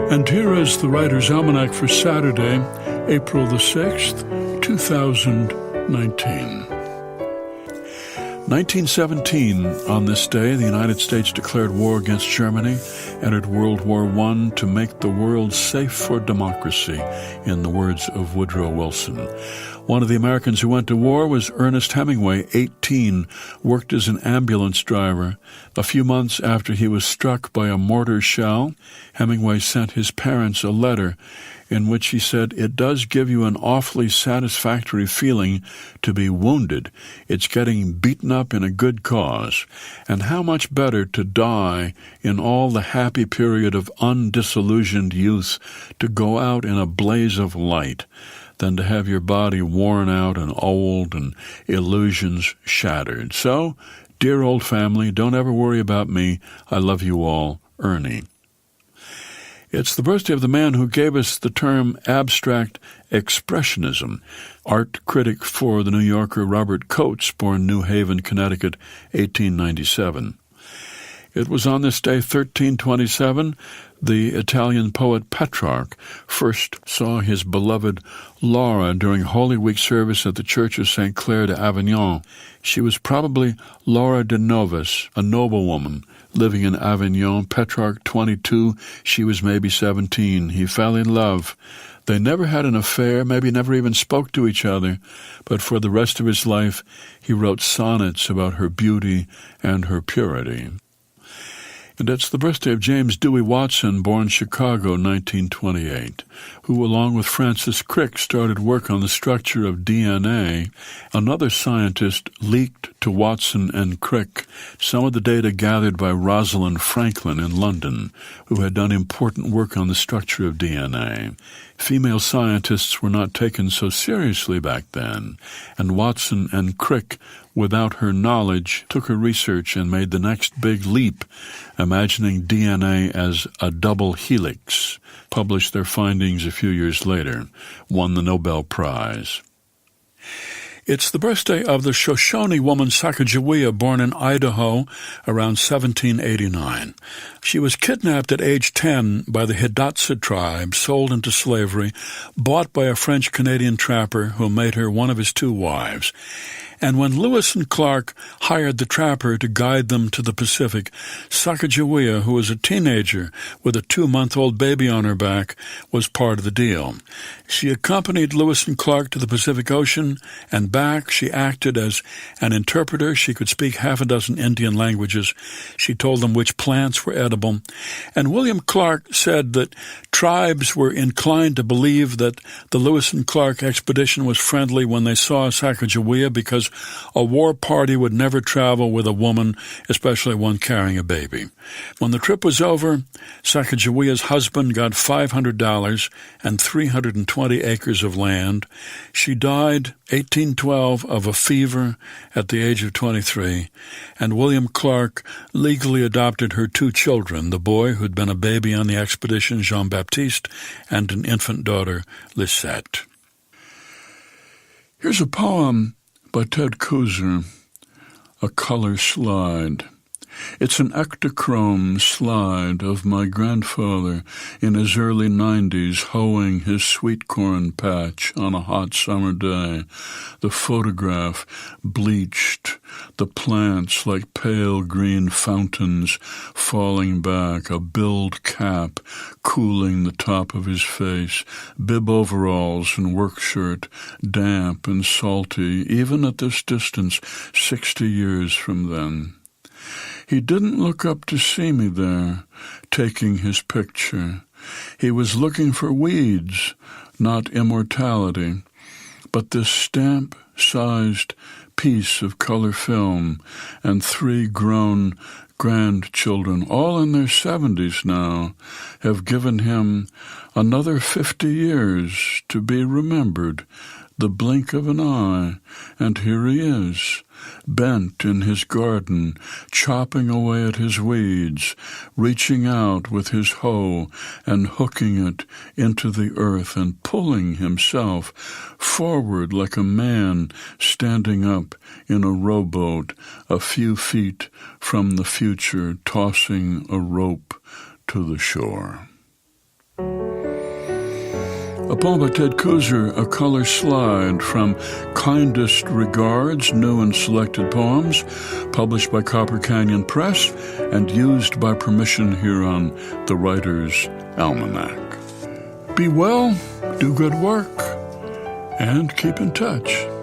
And here is the Writer's Almanac for Saturday, April the 6th, 2019. 1917, on this day, the United States declared war against Germany, entered World War I to make the world safe for democracy, in the words of Woodrow Wilson. One of the Americans who went to war was Ernest Hemingway, 18, worked as an ambulance driver. A few months after he was struck by a mortar shell, Hemingway sent his parents a letter in which he said, "It does give you an awfully satisfactory feeling to be wounded. It's getting beaten up in a good cause. And how much better to die in all the happy period of undisillusioned youth, to go out in a blaze of light, than to have your body worn out and old and illusions shattered. So, dear old family, don't ever worry about me. I love you all. Ernie." It's the birthday of the man who gave us the term abstract expressionism. Art critic for The New Yorker, Robert Coates, born New Haven, Connecticut, 1897. It was on this day, 1327, the Italian poet Petrarch first saw his beloved Laura during Holy Week service at the Church of St. Clair de Avignon. She was probably Laura de Novus, a noblewoman living in Avignon. Petrarch, 22, she was maybe 17. He fell in love. They never had an affair, maybe never even spoke to each other, but for the rest of his life he wrote sonnets about her beauty and her purity. And it's the birthday of James Dewey Watson, born Chicago, 1928, who, along with Francis Crick, started work on the structure of DNA. Another scientist leaked to Watson and Crick some of the data gathered by Rosalind Franklin in London, who had done important work on the structure of DNA. Female scientists were not taken so seriously back then, and Watson and Crick, without her knowledge, took her research and made the next big leap, imagining DNA as a double helix, published their findings a few years later, won the Nobel Prize. It's the birthday of the Shoshone woman Sacagawea, born in Idaho around 1789. She was kidnapped at age 10 by the Hidatsa tribe, sold into slavery, bought by a French-Canadian trapper who made her one of his two wives. And when Lewis and Clark hired the trapper to guide them to the Pacific, Sacagawea, who was a teenager with a 2-month-old baby on her back, was part of the deal. She accompanied Lewis and Clark to the Pacific Ocean, and back she acted as an interpreter. She could speak half a dozen Indian languages. She told them which plants were edible. And William Clark said that tribes were inclined to believe that the Lewis and Clark expedition was friendly when they saw Sacagawea, because a war party would never travel with a woman, especially one carrying a baby. When the trip was over, Sacagawea's husband got $500 and 320 acres of land. She died 1812 of a fever at the age of 23, and William Clark legally adopted her 2 children, the boy who'd been a baby on the expedition, Jean-Baptiste, and an infant daughter, Lisette. Here's a poem by Ted Kooser, A Color Slide. It's an ectochrome slide of my grandfather in his early 90s hoeing his sweet corn patch on a hot summer day. The photograph bleached, the plants like pale green fountains falling back, a billed cap cooling the top of his face, bib overalls and work shirt, damp and salty, even at this distance, 60 years from then. He didn't look up to see me there, taking his picture. He was looking for weeds, not immortality, but this stamp-sized piece of color film and 3 grown grandchildren, all in their 70s now, have given him another 50 years to be remembered, the blink of an eye, and here he is, bent in his garden, chopping away at his weeds, reaching out with his hoe and hooking it into the earth and pulling himself forward like a man standing up in a rowboat a few feet from the future, tossing a rope to the shore. A poem by Ted Kooser, A Color Slide, from Kindest Regards, New and Selected Poems, published by Copper Canyon Press and used by permission here on the Writer's Almanac. Be well, do good work, and keep in touch.